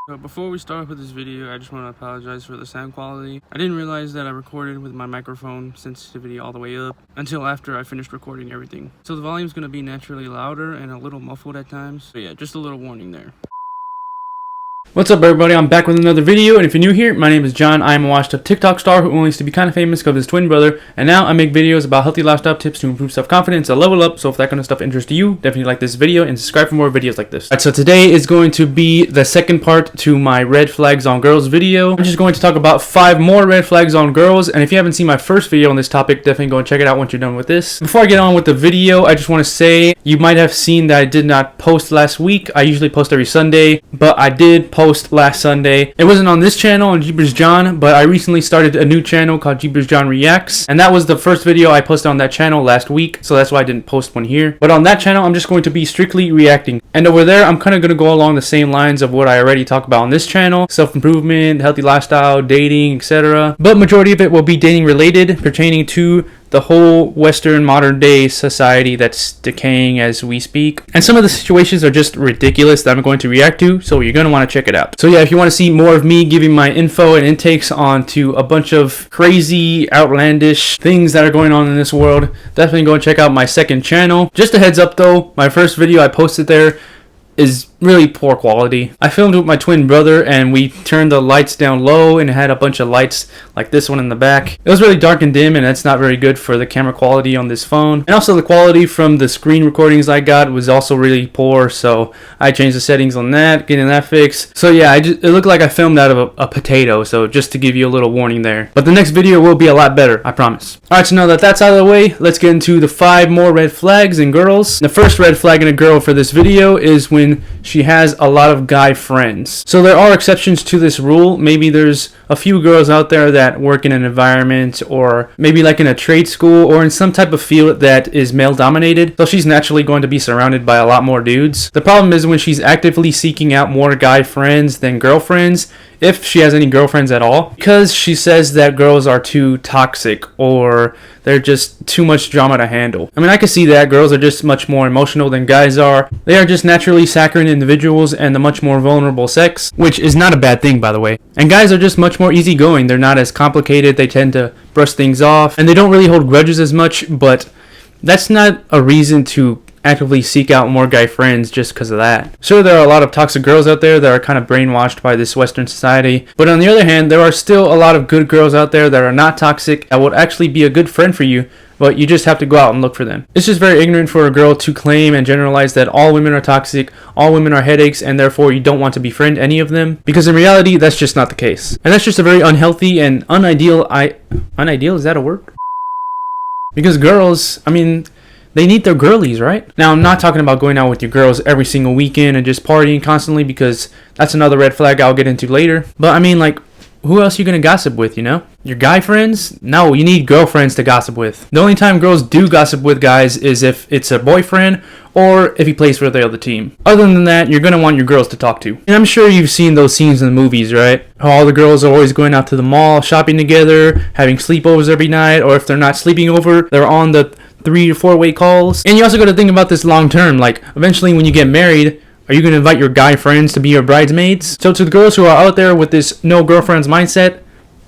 So before we start with this video, I just want to apologize for the sound quality. I didn't realize that I recorded with my microphone sensitivity all the way up until after I finished recording everything. So the volume's going to be naturally louder and a little muffled at times. But yeah, just a little warning there. What's up, everybody? I'm back with another video, and if you're new here, my name is John. I am a washed up TikTok star who only used to be kind of famous because of his twin brother, and now I make videos about healthy lifestyle tips to improve self-confidence and level up. So if that kind of stuff interests you, definitely like this video and subscribe for more videos like this. Alright, so today is going to be the second part to my red flags on girls video. I'm just going to talk about 5 more red flags on girls, and if you haven't seen my first video on this topic, definitely go and check it out once you're done with this. Before I get on with the video, I just want to say you might have seen that I did not post last week. I usually post every Sunday, but I did post last Sunday. It wasn't on this channel on Jeepers John, but I recently started a new channel called Jeepers John Reacts, and that was the first video I posted on that channel last week, so that's why I didn't post one here. But on that channel, I'm just going to be strictly reacting, and over there, I'm kind of going to go along the same lines of what I already talk about on this channel: self-improvement, healthy lifestyle, dating, etc. But majority of it will be dating related, pertaining to the whole Western modern day society that's decaying as we speak. And some of the situations are just ridiculous that I'm going to react to, so you're going to want to check it out. So yeah, if you want to see more of me giving my info and intakes onto a bunch of crazy, outlandish things that are going on in this world, definitely go and check out my second channel. Just a heads up though, my first video I posted there is really poor quality. I filmed with my twin brother and we turned the lights down low and it had a bunch of lights like this one in the back. It was really dark and dim, and that's not very good for the camera quality on this phone. And also the quality from the screen recordings I got was also really poor, so I changed the settings on that, getting that fixed. So yeah, it looked like I filmed out of a potato, so just to give you a little warning there. But the next video will be a lot better, I promise. Alright, so now that that's out of the way, let's get into the 5 more red flags in girls. The first red flag in a girl for this video is when she has a lot of guy friends. So there are exceptions to this rule. Maybe there's a few girls out there that work in an environment, or maybe like in a trade school or in some type of field that is male dominated, so she's naturally going to be surrounded by a lot more dudes. The problem is when she's actively seeking out more guy friends than girlfriends, if she has any girlfriends at all, because she says that girls are too toxic or they're just too much drama to handle. I mean, I can see that. Girls are just much more emotional than guys are. They are just naturally saccharine individuals and the much more vulnerable sex, which is not a bad thing, by the way. And guys are just much more easygoing. They're not as complicated. They tend to brush things off, and they don't really hold grudges as much, but that's not a reason to actively seek out more guy friends just because of that. Sure, there are a lot of toxic girls out there that are kind of brainwashed by this Western society, but on the other hand, there are still a lot of good girls out there that are not toxic, that would actually be a good friend for you, but you just have to go out and look for them. It's just very ignorant for a girl to claim and generalize that all women are toxic, all women are headaches, and therefore you don't want to befriend any of them, because in reality, that's just not the case. And that's just a very unhealthy and unideal, is that a word? Because girls, I mean, they need their girlies, right? Now, I'm not talking about going out with your girls every single weekend and just partying constantly, because that's another red flag I'll get into later. But I mean, like, who else are you going to gossip with, you know? Your guy friends? No, you need girlfriends to gossip with. The only time girls do gossip with guys is if it's a boyfriend or if he plays for the other team. Other than that, you're going to want your girls to talk to. And I'm sure you've seen those scenes in the movies, right? How all the girls are always going out to the mall, shopping together, having sleepovers every night, or if they're not sleeping over, they're on the 3 to 4 way calls. And you also got to think about this long term. Like, eventually when you get married, are you going to invite your guy friends to be your bridesmaids? So to the girls who are out there with this no girlfriends mindset,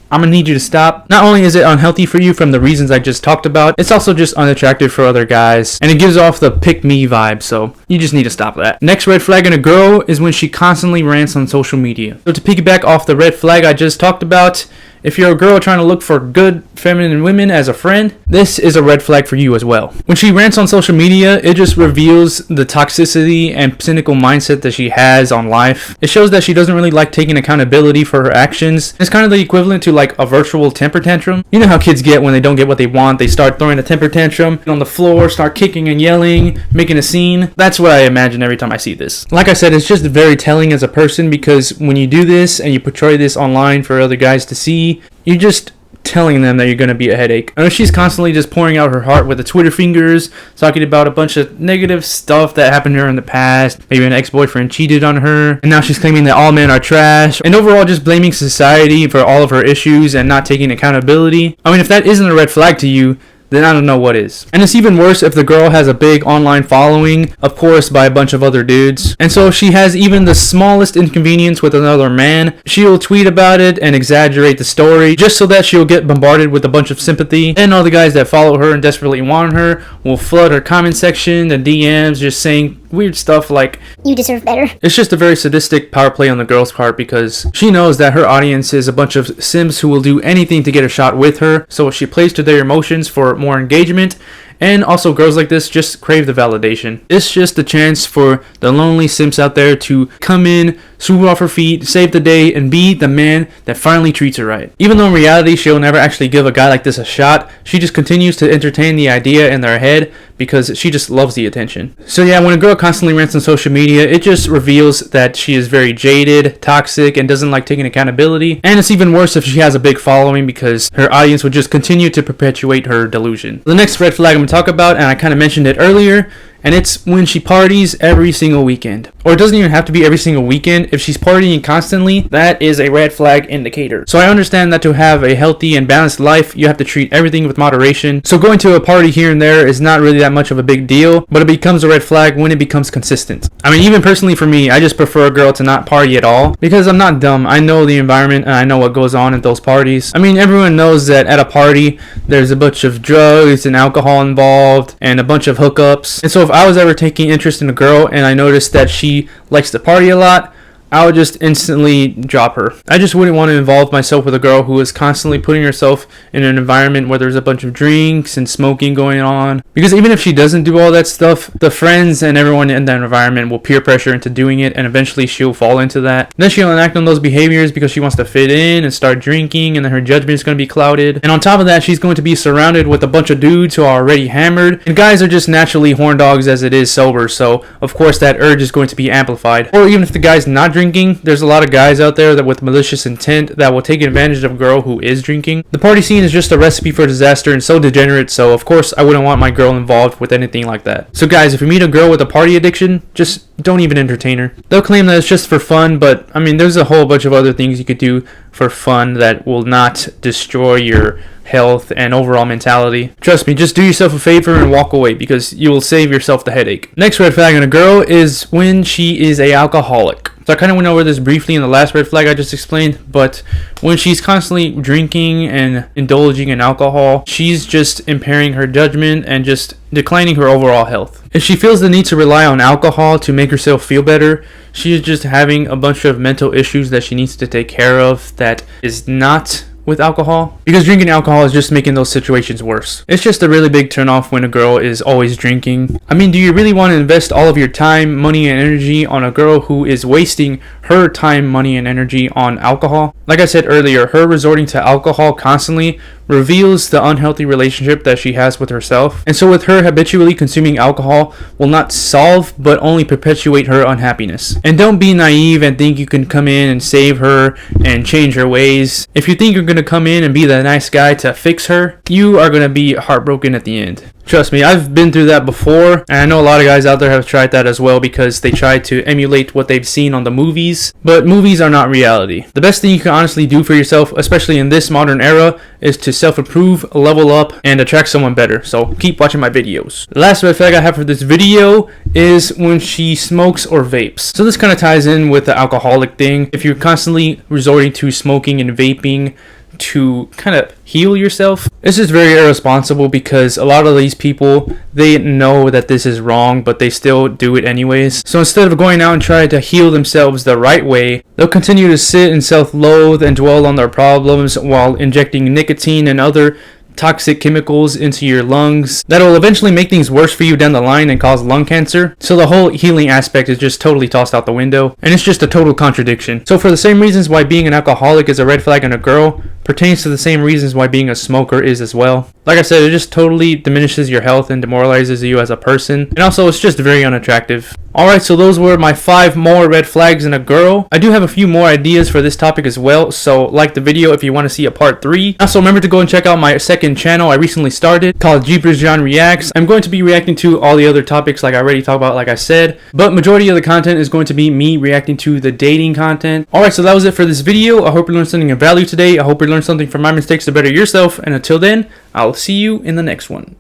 I'm going to need you to stop. Not only is it unhealthy for you from the reasons I just talked about, it's also just unattractive for other guys, and it gives off the pick me vibe, so you just need to stop that. Next red flag in a girl is when she constantly rants on social media. So to piggyback off the red flag I just talked about, if you're a girl trying to look for good feminine women as a friend, this is a red flag for you as well. When she rants on social media, it just reveals the toxicity and cynical mindset that she has on life. It shows that she doesn't really like taking accountability for her actions. It's kind of the equivalent to like a virtual temper tantrum. You know how kids get when they don't get what they want. They start throwing a temper tantrum on the floor, start kicking and yelling, making a scene. That's what I imagine every time I see this. Like I said, it's just very telling as a person, because when you do this and you portray this online for other guys to see, you're just telling them that you're going to be a headache. I know she's constantly just pouring out her heart with the Twitter fingers, talking about a bunch of negative stuff that happened to her in the past. Maybe an ex-boyfriend cheated on her, and now she's claiming that all men are trash, and overall just blaming society for all of her issues and not taking accountability. I mean, if that isn't a red flag to you, then I don't know what is. And it's even worse if the girl has a big online following, of course by a bunch of other dudes. And so if she has even the smallest inconvenience with another man, she'll tweet about it and exaggerate the story just so that she'll get bombarded with a bunch of sympathy. And all the guys that follow her and desperately want her will flood her comment section, the DMs, just saying weird stuff like, "You deserve better." It's just a very sadistic power play on the girl's part because she knows that her audience is a bunch of simps who will do anything to get a shot with her, so she plays to their emotions for more engagement. And also girls like this just crave the validation. It's just a chance for the lonely simps out there to come in, swoop off her feet, save the day, and be the man that finally treats her right. Even though in reality she'll never actually give a guy like this a shot, she just continues to entertain the idea in their head because she just loves the attention. So yeah, when a girl constantly rants on social media, it just reveals that she is very jaded, toxic, and doesn't like taking accountability. And it's even worse if she has a big following because her audience would just continue to perpetuate her delusion. The next red flag I'm going to talk about, and I kind of mentioned it earlier, and it's when she parties every single weekend. Or it doesn't even have to be every single weekend. If she's partying constantly, that is a red flag indicator. So I understand that to have a healthy and balanced life, you have to treat everything with moderation. So going to a party here and there is not really that much of a big deal, but it becomes a red flag when it becomes consistent. I mean, even personally for me, I just prefer a girl to not party at all because I'm not dumb. I know the environment and I know what goes on at those parties. I mean, everyone knows that at a party, there's a bunch of drugs and alcohol involved and a bunch of hookups. And so if I was ever taking interest in a girl and I noticed that she likes to party a lot, I would just instantly drop her. I just wouldn't want to involve myself with a girl who is constantly putting herself in an environment where there's a bunch of drinks and smoking going on. Because even if she doesn't do all that stuff, the friends and everyone in that environment will peer pressure into doing it, and eventually she'll fall into that. Then she'll enact on those behaviors because she wants to fit in and start drinking, and then her judgment is going to be clouded. And on top of that, she's going to be surrounded with a bunch of dudes who are already hammered, and guys are just naturally horn dogs as it is sober, so of course that urge is going to be amplified. Or even if the guy's not drinking, there's a lot of guys out there that with malicious intent that will take advantage of a girl who is drinking. The party scene is just a recipe for disaster and so degenerate, so of course I wouldn't want my girl involved with anything like that. So guys, if you meet a girl with a party addiction, just don't even entertain her. They'll claim that it's just for fun, but I mean, there's a whole bunch of other things you could do for fun that will not destroy your health and overall mentality. Trust me, just do yourself a favor and walk away because you will save yourself the headache. Next red flag on a girl is when she is an alcoholic. So I kind of went over this briefly in the last red flag I just explained, but when she's constantly drinking and indulging in alcohol, she's just impairing her judgment and just declining her overall health. If she feels the need to rely on alcohol to make herself feel better, she is just having a bunch of mental issues that she needs to take care of that is not with alcohol, because drinking alcohol is just making those situations worse. It's just a really big turnoff when a girl is always drinking. I mean, do you really want to invest all of your time, money, and energy on a girl who is wasting her time, money, and energy on alcohol? Like I said earlier, her resorting to alcohol constantly reveals the unhealthy relationship that she has with herself. And so with her habitually consuming alcohol will not solve but only perpetuate her unhappiness. And don't be naive and think you can come in and save her and change her ways. If you think you're going to come in and be the nice guy to fix her, you are going to be heartbroken at the end. Trust me, I've been through that before, and I know a lot of guys out there have tried that as well because they try to emulate what they've seen on the movies, but movies are not reality. The best thing you can honestly do for yourself, especially in this modern era, is to self-improve, level up, and attract someone better. So keep watching my videos. The last red flag I have for this video is when she smokes or vapes. So this kind of ties in with the alcoholic thing. If you're constantly resorting to smoking and vaping to kind of heal yourself, this is very irresponsible because a lot of these people, they know that this is wrong, but they still do it anyways. So instead of going out and trying to heal themselves the right way, they'll continue to sit and self-loathe and dwell on their problems while injecting nicotine and other toxic chemicals into your lungs that will eventually make things worse for you down the line and cause lung cancer. So the whole healing aspect is just totally tossed out the window, and it's just a total contradiction. So for the same reasons why being an alcoholic is a red flag on a girl, pertains to the same reasons why being a smoker is as well. Like I said, it just totally diminishes your health and demoralizes you as a person, and also it's just very unattractive. Alright, so those were my 5 more red flags in a girl. I do have a few more ideas for this topic as well, so like the video if you want to see a part 3. Also remember to go and check out my second channel I recently started called Jeepers John Reacts. I'm going to be reacting to all the other topics like I already talked about, like I said, but majority of the content is going to be me reacting to the dating content. Alright, so that was it for this video. I hope you learned something of value today. I hope you learned learn something from my mistakes to better yourself. And until then, I'll see you in the next one.